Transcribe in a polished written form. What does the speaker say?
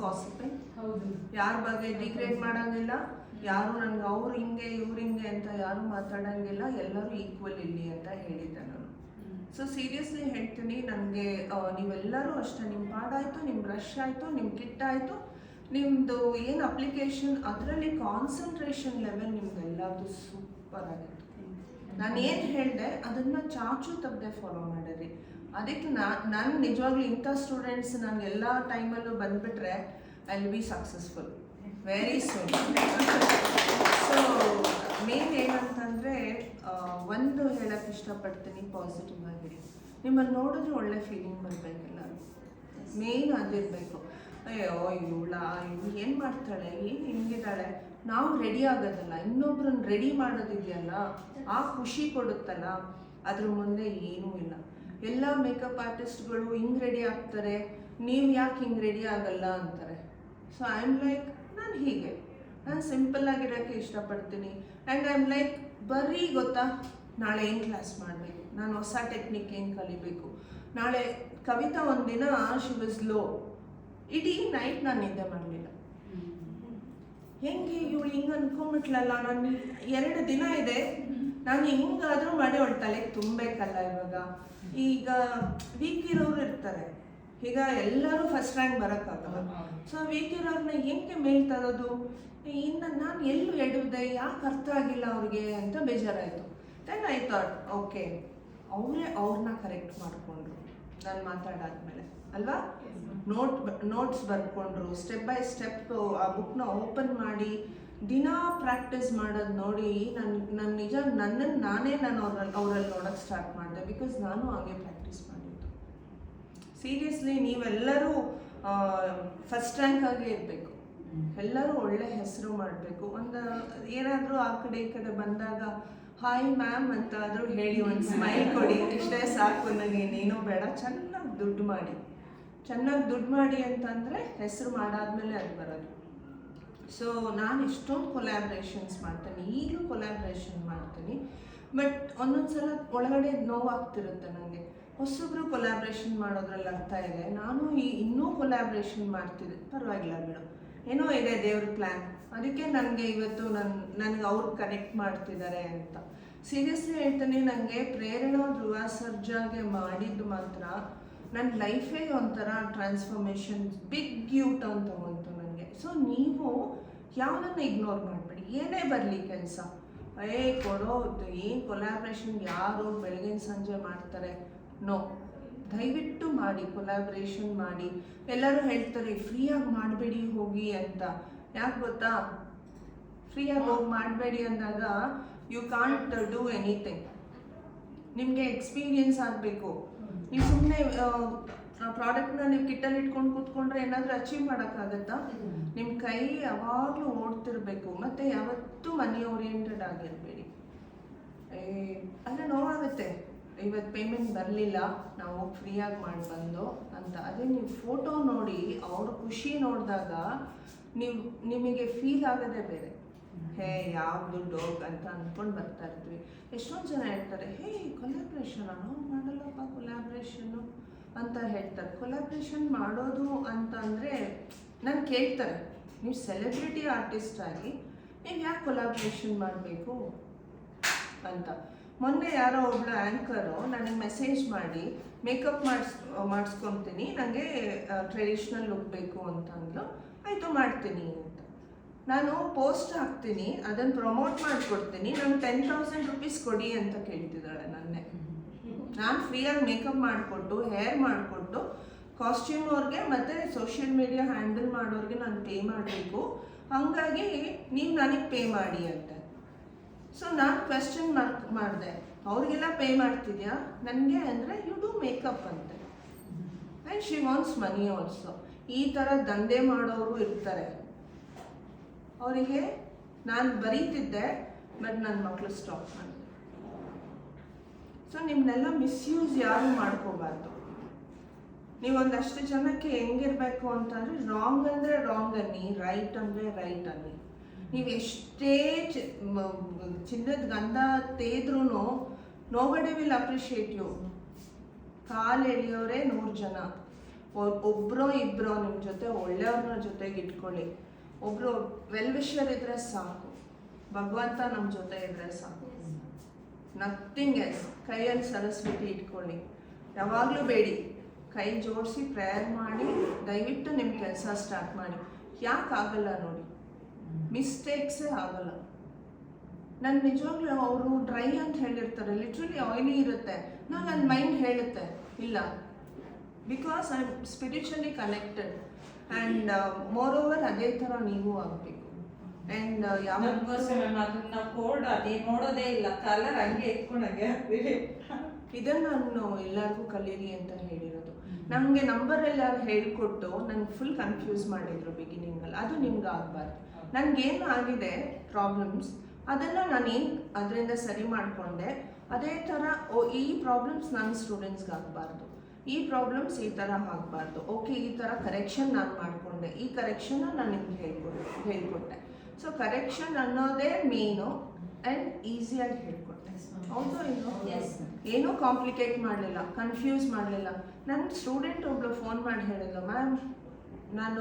Gossiping. ಹೌದು. ಯಾರ ಬಗ್ಗೆ ಡಿಗ್ರೇಡ್ ಮಾಡಂಗಿಲ್ಲ, ಯಾರು ನನಗೆ ಅವ್ರು ಹಿಂಗೆ ಇವ್ರು ಹಿಂಗೆ ಅಂತ ಯಾರು ಮಾತಾಡಂಗಿಲ್ಲ, ಎಲ್ಲರೂ ಈಕ್ವಲ್ ಇಲ್ಲಿ ಅಂತ ಹೇಳಿದ್ದೆ ನಾನು. ಸೊ ಸೀರಿಯಸ್ಲಿ ಹೇಳ್ತೀನಿ, ನನಗೆ ನೀವೆಲ್ಲರೂ ಅಷ್ಟೇ, ನಿಮ್ಮ ಪಾಡಾಯಿತು, ನಿಮ್ಮ ಬ್ರಷ್ ಆಯಿತು, ನಿಮ್ಮ ಕಿಟ್ ಆಯಿತು, ನಿಮ್ಮದು ಏನು ಅಪ್ಲಿಕೇಶನ್ ಅದರಲ್ಲಿ ಕಾನ್ಸಂಟ್ರೇಷನ್ ಲೆವೆಲ್ ನಿಮ್ದೆಲ್ಲದು ಸೂಪರ್ ಆಗಿತ್ತು. ನಾನು ಏನು ಹೇಳಿದೆ ಅದನ್ನು ಚಾಚು ತಪ್ಪದೆ ಫಾಲೋ ಮಾಡಿರಿ. ಅದಕ್ಕೆ ನಾನು ನಿಜವಾಗ್ಲೂ ಇಂಥ ಸ್ಟೂಡೆಂಟ್ಸ್ ನನಗೆ ಎಲ್ಲ ಟೈಮಲ್ಲೂ ಬಂದುಬಿಟ್ರೆ I will be successful very soon. So main ಏನಂತಂದರೆ ಒಂದು ಹೇಳಕ್ಕೆ ಇಷ್ಟಪಡ್ತೀನಿ, ಪಾಸಿಟಿವ್ ಆಗಿರಿ. ನಿಮ್ಮನ್ನು ನೋಡಿದ್ರೆ ಒಳ್ಳೆ ಫೀಲಿಂಗ್ ಬರಬೇಕಿಲ್ಲ, ಮೇನ್ ಅದಿರಬೇಕು. ಅಯ್ಯೋ ಇವಳು ಏನು ಮಾಡ್ತಾಳೆ, ಏನು ಹಿಂಗಿದ್ದಾಳೆ, ನಾವು ರೆಡಿ ಆಗೋದಲ್ಲ, ಇನ್ನೊಬ್ರನ್ನ ರೆಡಿ ಮಾಡೋದಿದೆಯಲ್ಲ ಆ ಖುಷಿ ಕೊಡುತ್ತಲ್ಲ, ಅದ್ರ ಮುಂದೆ ಏನೂ ಇಲ್ಲ. ಎಲ್ಲ ಮೇಕಪ್ ಆರ್ಟಿಸ್ಟ್ಗಳು ಹಿಂಗೆ ರೆಡಿ ಆಗ್ತಾರೆ, ನೀವು ಯಾಕೆ ಹಿಂಗೆ ರೆಡಿ ಆಗಲ್ಲ ಅಂತಾರೆ. ಸೊ ಐ ಆಮ್ ಲೈಕ್, ನಾನು ಹೀಗೆ ನಾನು ಸಿಂಪಲ್ ಆಗಿರೋಕ್ಕೆ ಇಷ್ಟಪಡ್ತೀನಿ. ಆ್ಯಂಡ್ ಐ ಆಮ್ ಲೈಕ್, ಬರೀ ಗೊತ್ತಾ ನಾಳೆ ಏನು ಕ್ಲಾಸ್ ಮಾಡಬೇಕು, ನಾನು ಹೊಸ ಟೆಕ್ನಿಕ್ ಏನು ಕಲಿಬೇಕು. ನಾಳೆ ಕವಿತಾ ಒಂದಿನ ಶಿ ವಾಸ್ ಲೋ, ಇಡೀ ನೈಟ್ ನಾನು ನಿದ್ದೆ ಮಾಡಲಿಲ್ಲ. ಹೆಂಗೆ ಇವಳು ಹಿಂಗೆ ಅನ್ಕೊಂಬಿಟ್ಲಲ್ಲ, ನಾನು 2 ದಿನ ಇದೆ, ನಾನು ಹೆಂಗಾದರೂ ಮಾಡಿ ಅವಳ ತಲೆಗೆ ತುಂಬಬೇಕಲ್ಲ. ಈಗ ವೀಕ್ ಇರೋರು ಇರ್ತಾರೆ, ಈಗ ಎಲ್ಲರೂ ಫಸ್ಟ್ ರ್ಯಾಂಕ್ ಬರೋಕ್ಕಾಗಲ್ಲ. ಸೊ ವೀಕ್ ಇರೋರನ್ನ ಹೆಂಗೆ ಮೇಲ್ ತರೋದು, ಇನ್ನು ನಾನು ಎಲ್ಲೂ ಎಡುವುದೆ, ಯಾಕೆ ಅರ್ಥ ಆಗಿಲ್ಲ ಅವ್ರಿಗೆ ಅಂತ ಬೇಜಾರಾಯಿತು. ದೆನ್ ಐ ಥಾಟ್ ಓಕೆ, ಅವ್ರನ್ನ ಕರೆಕ್ಟ್ ಮಾಡಿಕೊಂಡ್ರು ನಾನು ಮಾತಾಡಾದ್ಮೇಲೆ ಅಲ್ವಾ. ನೋಟ್ಸ್ ಬರ್ಕೊಂಡ್ರು, ಸ್ಟೆಪ್ ಬೈ ಸ್ಟೆಪ್ ಆ ಬುಕ್ನ ಓಪನ್ ಮಾಡಿ ದಿನ ಪ್ರಾಕ್ಟೀಸ್ ಮಾಡೋದು ನೋಡಿ ನನ್ನ ನಿಜ ನಾನೇ ಅವರಲ್ಲಿ ನೋಡೋಕ್ಕೆ ಸ್ಟಾರ್ಟ್ ಮಾಡಿದೆ. ಬಿಕಾಸ್ ನಾನು ಹಾಗೆ ಪ್ರಾಕ್ಟೀಸ್ ಮಾಡಿದ್ದು. ಸೀರಿಯಸ್ಲಿ ನೀವೆಲ್ಲರೂ ಫಸ್ಟ್ ರ್ಯಾಂಕ್ ಆಗೇ ಇರಬೇಕು, ಎಲ್ಲರೂ ಒಳ್ಳೆ ಹೆಸರು ಮಾಡಬೇಕು. ಒಂದು ಏನಾದರೂ ಆ ಕಡೆ ಈ ಕಡೆ ಬಂದಾಗ ಹಾಯ್ ಮ್ಯಾಮ್ ಅಂತ ಆದರೂ ಹೇಳಿ, ಒಂದು ಸ್ಮೈಲ್ ಕೊಡಿ, ಇಷ್ಟೇ ಸಾಕು, ನನಗೆ ನೀನು ಬೇಡ. ಚೆನ್ನಾಗಿ ದುಡ್ಡು ಮಾಡಿ ಅಂತಂದರೆ ಹೆಸರು ಮಾಡಾದ್ಮೇಲೆ ಅದು ಬರೋದು. ಸೊ ನಾನು ಎಷ್ಟೊಂದು ಕೊಲ್ಯಾಬ್ರೇಷನ್ಸ್ ಮಾಡ್ತೀನಿ, ಈಗಲೂ ಕೊಲ್ಯಾಬ್ರೇಷನ್ ಮಾಡ್ತೀನಿ. ಬಟ್ ಒಂದೊಂದು ಸಲ ಒಳಗಡೆ ನೋವಾಗ್ತಿರುತ್ತೆ ನನಗೆ, ಹೊಸಬ್ರು ಕೊಲ್ಯಾಬ್ರೇಷನ್ ಮಾಡೋದ್ರಲ್ಲಿ ಅರ್ಥ ಇದೆ, ನಾನು ಇನ್ನೂ ಕೊಲ್ಯಾಬ್ರೇಷನ್ ಮಾಡ್ತಿದ್ದೆ, ಪರವಾಗಿಲ್ಲ ಬಿಡು, ಏನೋ ಇದೆ ದೇವ್ರ ಪ್ಲ್ಯಾನ್, ಅದಕ್ಕೆ ನನಗೆ ಇವತ್ತು ನನಗೆ ಅವ್ರು ಕನೆಕ್ಟ್ ಮಾಡ್ತಿದ್ದಾರೆ ಅಂತ. ಸೀರಿಯಸ್ಲಿ ಹೇಳ್ತೀನಿ, ನನಗೆ ಪ್ರೇರಣಾ ಧ್ರುವ ಸರ್ಜಾಗೆ ಮಾಡಿದ್ದು ಮಾತ್ರ ನನ್ನ ಲೈಫೇ ಒಂಥರ ಟ್ರಾನ್ಸ್ಫಾರ್ಮೇಷನ್, ಬಿಗ್ ಯೂ ಟರ್ನ್ ತಗೊಂತು ನನಗೆ. ಸೊ ನೀವು ಯಾವುದನ್ನು ಇಗ್ನೋರ್ ಮಾಡಬೇಡಿ, ಏನೇ ಬರಲಿ ಕೆಲಸ, ಕೊಡೋದು ಏನು ಕೊಲ್ಯಾಬ್ರೇಷನ್ ಯಾರು ಬೆಳಗಿನ ಸಂಜೆ ಮಾಡ್ತಾರೆ, ನೋ, ದಯವಿಟ್ಟು ಮಾಡಿ, ಕೊಲ್ಯಾಬ್ರೇಷನ್ ಮಾಡಿ. ಎಲ್ಲರೂ ಹೇಳ್ತಾರೆ ಫ್ರೀಯಾಗಿ ಮಾಡಬೇಡಿ ಹೋಗಿ ಅಂತ. ಯಾಕೆ ಗೊತ್ತಾ, ಫ್ರೀಯಾಗಿ ಹೋಗಿ ಮಾಡಬೇಡಿ ಅಂದಾಗ ಯು ಕಾಂಟ್ ಡೂ ಎನಿಥಿಂಗ್. ನಿಮಗೆ ಎಕ್ಸ್ಪೀರಿಯನ್ಸ್ ಆಗಬೇಕು. ನೀವು ಸುಮ್ಮನೆ ಪ್ರಾಡಕ್ಟ್ನ ನೀವು ಕಿಟ್ಟಲ್ಲಿ ಇಟ್ಕೊಂಡು ಕೂತ್ಕೊಂಡ್ರೆ ಏನಾದರೂ ಅಚೀವ್ ಮಾಡೋಕ್ಕಾಗತ್ತಾ? ನಿಮ್ಮ ಕೈ ಯಾವಾಗಲೂ ಓಡ್ತಿರ್ಬೇಕು. ಮತ್ತು ಯಾವತ್ತೂ ಮನಿ ಓರಿಯೆಂಟೆಡ್ ಆಗಿರಬೇಡಿ. ಅಂದರೆ ನೋವಾಗುತ್ತೆ, ಇವತ್ತು ಪೇಮೆಂಟ್ ಬರಲಿಲ್ಲ, ನಾವು ಫ್ರೀಯಾಗಿ ಮಾಡಿ ಬಂದು ಅಂತ. ಅದೇ ನೀವು ಫೋಟೋ ನೋಡಿ ಅವ್ರ ಖುಷಿ ನೋಡಿದಾಗ ನಿಮಗೆ ಫೀಲ್ ಆಗೋದೇ ಬೇರೆ. ಯಾವ ದುಡ್ಡು ಅಂತ ಅಂದ್ಕೊಂಡು ಬರ್ತಾ ಇರ್ತೀವಿ. ಎಷ್ಟೊಂದು ಜನ ಹೇಳ್ತಾರೆ, ಕೊಲ್ಯಾಬ್ರೇಷನ್ ನಾವು ಮಾಡಲ್ಲಪ್ಪ ಕೊಲ್ಯಾಬ್ರೇಷನ್ನು ಅಂತ ಹೇಳ್ತಾರೆ. ಕೊಲ್ಯಾಬ್ರೇಷನ್ ಮಾಡೋದು ಅಂತ ಅಂದರೆ ನಾನು ಕೇಳ್ತಾರೆ, ನೀವು ಸೆಲೆಬ್ರಿಟಿ ಆರ್ಟಿಸ್ಟ್ ಆಗಿ ನೀವು ಯಾಕೆ ಕೊಲ್ಯಾಬ್ರೇಷನ್ ಮಾಡಬೇಕು ಅಂತ. ಮೊನ್ನೆ ಯಾರೋ ಒಬ್ಳು ಆ್ಯಂಕರು ನನಗೆ ಮೆಸೇಜ್ ಮಾಡಿ, ಮೇಕಪ್ ಮಾಡಿಸ್ಕೊತೀನಿ, ನನಗೆ ಟ್ರೆಡಿಷ್ನಲ್ ಲುಕ್ ಬೇಕು ಅಂತ ಅಂದ್ಲು. ಆಯಿತು ಮಾಡ್ತೀನಿ ಅಂತ. ನಾನು ಪೋಸ್ಟ್ ಹಾಕ್ತೀನಿ, ಅದನ್ನು ಪ್ರಮೋಟ್ ಮಾಡಿಕೊಡ್ತೀನಿ, ನಂಗೆ 10,000 ರೂಪೀಸ್ ಕೊಡಿ ಅಂತ ಕೇಳ್ತಿದ್ದಾಳೆ ನನ್ನೇ. ನಾನು ಫ್ರೀಯಾಗಿ ಮೇಕಪ್ ಮಾಡಿಕೊಟ್ಟು, ಹೇರ್ ಮಾಡಿಕೊಟ್ಟು, ಕಾಸ್ಟ್ಯೂಮ್ ಅವ್ರಿಗೆ ಮತ್ತು ಸೋಷಿಯಲ್ ಮೀಡಿಯಾ ಹ್ಯಾಂಡಲ್ ಮಾಡೋರಿಗೆ ನಾನು ಪೇ ಮಾಡಬೇಕು, ಹಾಗಾಗಿ ನೀವು ನನಗೆ ಪೇ ಮಾಡಿ ಅಂತ. ಸೊ ನಾನು ಕ್ವೆಶ್ಚನ್ ಮಾಡಿದೆ, ಅವ್ರಿಗೆಲ್ಲ ಪೇ ಮಾಡ್ತಿದ್ಯಾ ನನಗೆ ಅಂದರೆ ಯು ಡೂ ಮೇಕಪ್ ಅಂತೆ. And she wants money also. ಈ ಥರ ದಂಧೆ ಮಾಡೋರು ಇರ್ತಾರೆ. ಅವರಿಗೆ ನಾನು ಬರೀತಿದ್ದೆ, ಬಟ್ ನನ್ನ ಮಕ್ಕಳು ಸ್ಟಾಪ್ ಮಾಡಿದೆ. ಸೊ ನಿಮ್ಮನ್ನೆಲ್ಲ ಮಿಸ್ಯೂಸ್ ಯಾರು ಮಾಡ್ಕೋಬಾರ್ದು. ನೀವೊಂದಷ್ಟು ಜನಕ್ಕೆ ಹೆಂಗಿರಬೇಕು ಅಂತಂದರೆ, ರಾಂಗ್ ಅಂದರೆ ರಾಂಗ್ ಅನ್ನಿ, ರೈಟ್ ಅಂದರೆ ರೈಟ್ ಅನ್ನಿ. ನೀವು ಎಷ್ಟೇ ಚಿನ್ನದ ಗಂಧ ತೇದ್ರೂ ನೋಬಡಿ ವಿಲ್ ಅಪ್ರಿಷಿಯೇಟ್ ಯು. ಕಾಲು ಎಳೆಯೋರೇ 100 ಜನ, ಒಬ್ಬರೋ ಇಬ್ಬರೋ ನಿಮ್ಮ ಜೊತೆ ಒಳ್ಳೆಯವ್ರನ್ನ ಜೊತೆಗೆ ಇಟ್ಕೊಳ್ಳಿ. ಒಬ್ಬರು ವೆಲ್ ವಿಷರ್ ಇದ್ರೆ ಸಾಕು, ಭಗವಂತ ನಮ್ಮ ಜೊತೆ ಇದ್ರೆ ಸಾಕು, ನಥಿಂಗ್ ಎಲ್ಸ್. ಕೈಯಲ್ಲಿ ಸರಸ್ವತಿ ಇಟ್ಕೊಳ್ಳಿ, ಯಾವಾಗಲೂ ಬೇಡಿ, ಕೈ ಜೋಡಿಸಿ ಪ್ರೇಯರ್ ಮಾಡಿ ದಯವಿಟ್ಟು ನಿಮ್ಮ ಕೆಲಸ ಸ್ಟಾರ್ಟ್ ಮಾಡಿ. ಯಾಕೆ ಆಗಲ್ಲ ನೋಡಿ, ಮಿಸ್ಟೇಕ್ಸೇ ಆಗಲ್ಲ. ನಾನು ನಿಜವಾಗ್ಲೂ ಅವರು ಡ್ರೈ ಅಂತ ಹೇಳಿರ್ತಾರೆ, ಲಿಟ್ರಲಿ ಆಯಿಲಿ ಇರುತ್ತೆ, ನನ್ನ ಮೈಂಡ್ ಹೇಳುತ್ತೆ ಇಲ್ಲ, because I am spiritually connected and more over ಅದೇ ಥರ ನೀವು ಆಗಬೇಕು. ಆ್ಯಂಡ್ ಅದನ್ನ ಕೋಡ್ ಅದೇ ನೋಡೋದೇ ಇಲ್ಲ, ಕಲರ್ ಹಂಗೆ ಎತ್ಕೊಂಡಂಗೆ ಇದನ್ನು ನಾನು ಎಲ್ಲರಿಗೂ ಕಲೀರಿ ಅಂತ ಹೇಳಿರೋದು. ನಮಗೆ ನಂಬರ್ ಎಲ್ಲ ಹೇಳ್ಕೊಟ್ಟು ನನಗೆ ಫುಲ್ ಕನ್ಫ್ಯೂಸ್ ಮಾಡಿದ್ರು ಬಿಗಿನಿಂಗಲ್ಲಿ. ಅದು ನಿಮ್ಗೆ ಆಗಬಾರ್ದು. ನನಗೇನು ಆಗಿದೆ ಪ್ರಾಬ್ಲಮ್ಸ್, ಅದನ್ನು ನಾನೇನು ಅದರಿಂದ ಸರಿ ಮಾಡಿಕೊಂಡೆ, ಅದೇ ಥರ ಈ ಪ್ರಾಬ್ಲಮ್ಸ್ ನನ್ನ ಸ್ಟೂಡೆಂಟ್ಸ್ಗೆ ಆಗಬಾರ್ದು, ಈ ಪ್ರಾಬ್ಲಮ್ಸ್ ಈ ಥರ ಆಗಬಾರ್ದು. ಓಕೆ, ಈ ಥರ ಕರೆಕ್ಷನ್ ನಾನು ಮಾಡಿಕೊಂಡೆ, ಈ ಕರೆಕ್ಷನ್ನ ನಾನು ನಿಮ್ಗೆ ಹೇಳ್ಕೊಟ್ಟೆ. ಸೊ ಕರೆಕ್ಷನ್ ಅನ್ನೋದೇ ಮೇನು ಆ್ಯಂಡ್ ಈಸಿಯಾಗಿ ಹೇಳ್ಕೊಟ್ಟೆ. ಹೌದು ಇನ್ನು ಏನೂ ಕಾಂಪ್ಲಿಕೇಟ್ ಮಾಡಲಿಲ್ಲ, ಕನ್ಫ್ಯೂಸ್ ಮಾಡಲಿಲ್ಲ. ನನ್ನ ಸ್ಟೂಡೆಂಟ್ ಒಬ್ಳು ಫೋನ್ ಮಾಡಿ ಹೇಳಿದ್ರು, ಮ್ಯಾಮ್ ನಾನು